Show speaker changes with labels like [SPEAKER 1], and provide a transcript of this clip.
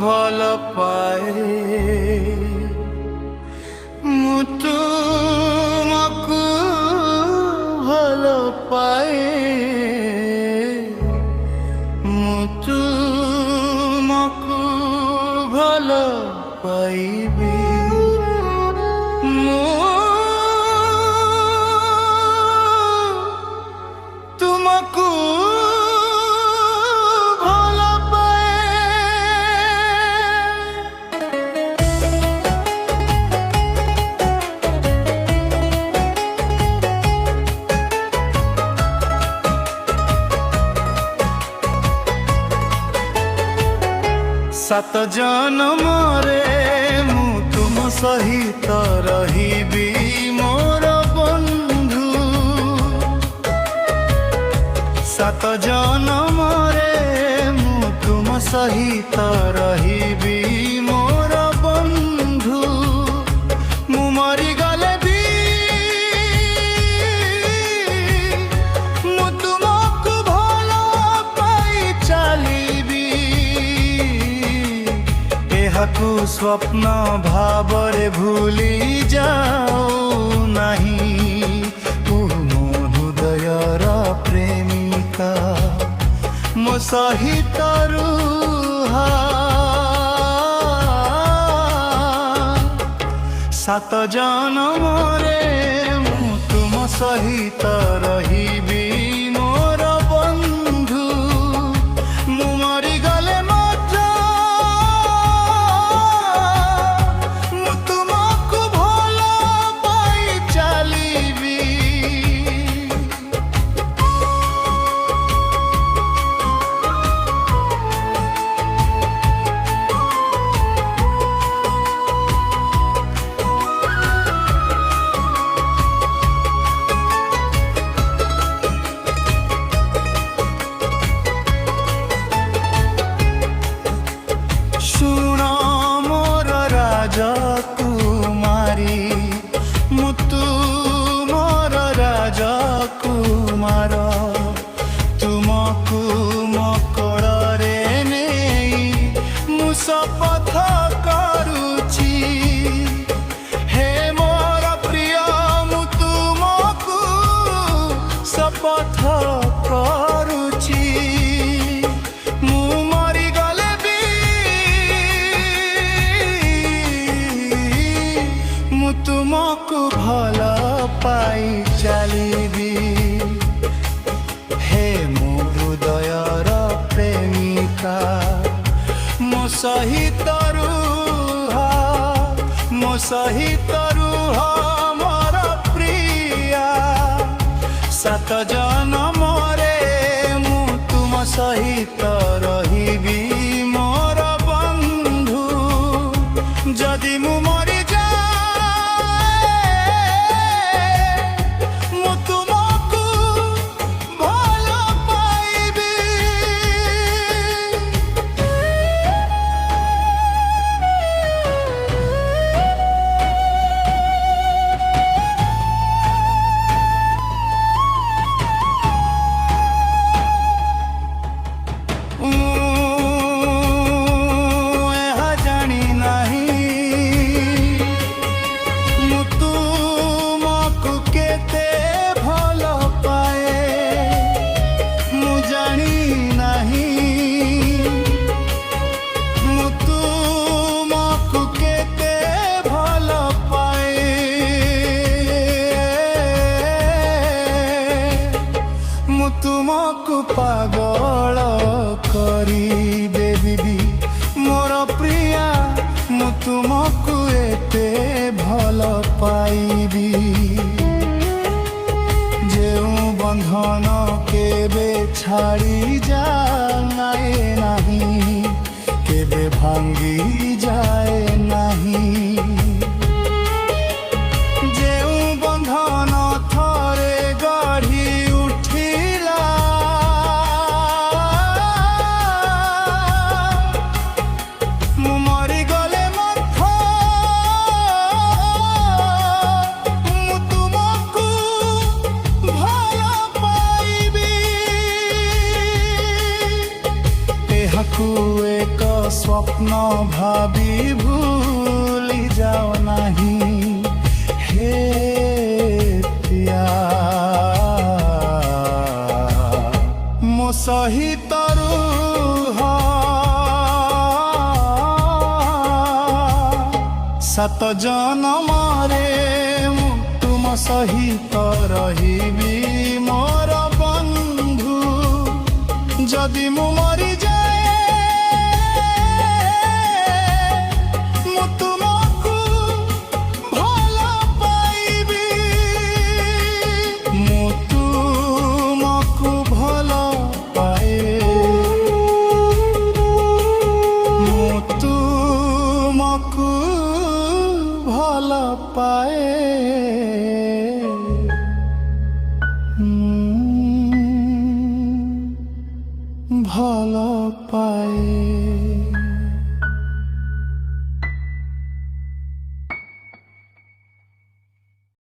[SPEAKER 1] ଭଲ ପାଏ ମୁଁ ତୁମକୁ ଭଲ ପାଏ ମୁଁ ତୁମକୁ ଭଲ ପାଇବି ମୁଁ ତୁମକୁ ଭଲ ପାଏ। सात जन्मरे ମୁଁ ତୁମ ସହିତ ରହିବି ମୋର ବନ୍ଧୁ सात जन्मरे ମୁଁ ତୁମ ସହିତ ରହିବି ମୋର ବନ୍ଧୁ ମୁଁ ମରିଗଲେ ବି ମୁଁ ତୁମକୁ ଭଲ ପାଇ ଚାଲିବି ଏହାକୁ ସ୍ୱପ୍ନ ଭାବରେ ଭୁଲି ଯାଉ ନାହିଁ ମୋ ହୃଦୟର ପ୍ରେମିକା ମୋ ସହିତ ରୁହ ସାତ ଜନ୍ମରେ ମୁଁ ତୁମ ସହିତ ରହିବି ମୋର ବନ୍ଧୁ ମୁଁ ମରିଗଲେ ମଧ୍ୟ ମୁଁ ତୁମକୁ ଭଲ ପାଇ ଚାଲିବି ଶୁଣ ମୋର ରାଜକୁମାରୀ ମୁଁ ତୁମର ରାଜକୁମାର ତୁମକୁ ମୋ କୋଳରେ ନେଇ ମୁଁ ଶପଥ କରୁଛି ହେ ମୋର ପ୍ରିୟ ମୁଁ ତୁମକୁ ଶପଥ କରୁଛି ମୁଁ ମରିଗଲେ ବି ମୁଁ ତୁମକୁ ଭଲ ପାଇ ଚାଲିବି ହେ ମୋ ହୃଦୟର ପ୍ରେମିକା ମୋ ସହିତ ରୁହ ମୋର ପ୍ରିୟା ସାତ ଜନ୍ମରେ ମୁଁ ତୁମ ସହିତ ରହିବି ମୋର ବନ୍ଧୁ ଯଦି ମୁଁ ମୁଁ ତୁମକୁ ଭଲ ପାଇବି ଏହା ଜାଣି ନାହିଁ ମୁଁ ତୁମକୁ କେତେ ଭଲ ପାଏ ମୁଁ ଜାଣି ନାହିଁ ମୁଁ ତୁମକୁ କେତେ ଭଲ ପାଏ ମୁଁ ତୁମକୁ ପାଗଳ କରିଦେବି ମୋର ପ୍ରିୟା ମୁଁ ତୁମକୁ ଏତେ ଭଲ ପାଇବି ଯେଉଁ ବନ୍ଧନ କେବେ ଛାଡ଼ି ଯାଏ ନାହିଁ କେବେ ଭାଙ୍ଗି ଯାଏ ନାହିଁ ଯେଉଁ ବନ୍ଧନ ଥରେ ଗଢ଼ି ଉଠିଲା ମୁଁ ମରିଗଲେ ମଧ୍ୟ ମୁଁ ତୁମକୁ ଭଲ ପାଇବି। ଏହାକୁ ଏକ স্বপ্ন ভাবি ভুলি যাও নাহি হে পিয়া ମୋ ସହିତ ରୁହ ସାତ ଜନମରେ ମୁଁ ତୁମ ସହିତ ରହିବି ମୋର ବନ୍ଧୁ ଯଦି ମୁଁ ମରିଯାଏ ମୁଁ ତୁମକୁ ଭଲ ପାଇବି ମୁଁ ତୁମକୁ ଭଲ ପାଏ ମୁଁ ତୁମକୁ ଭଲ ପାଏ ଭଲ ପାଏ।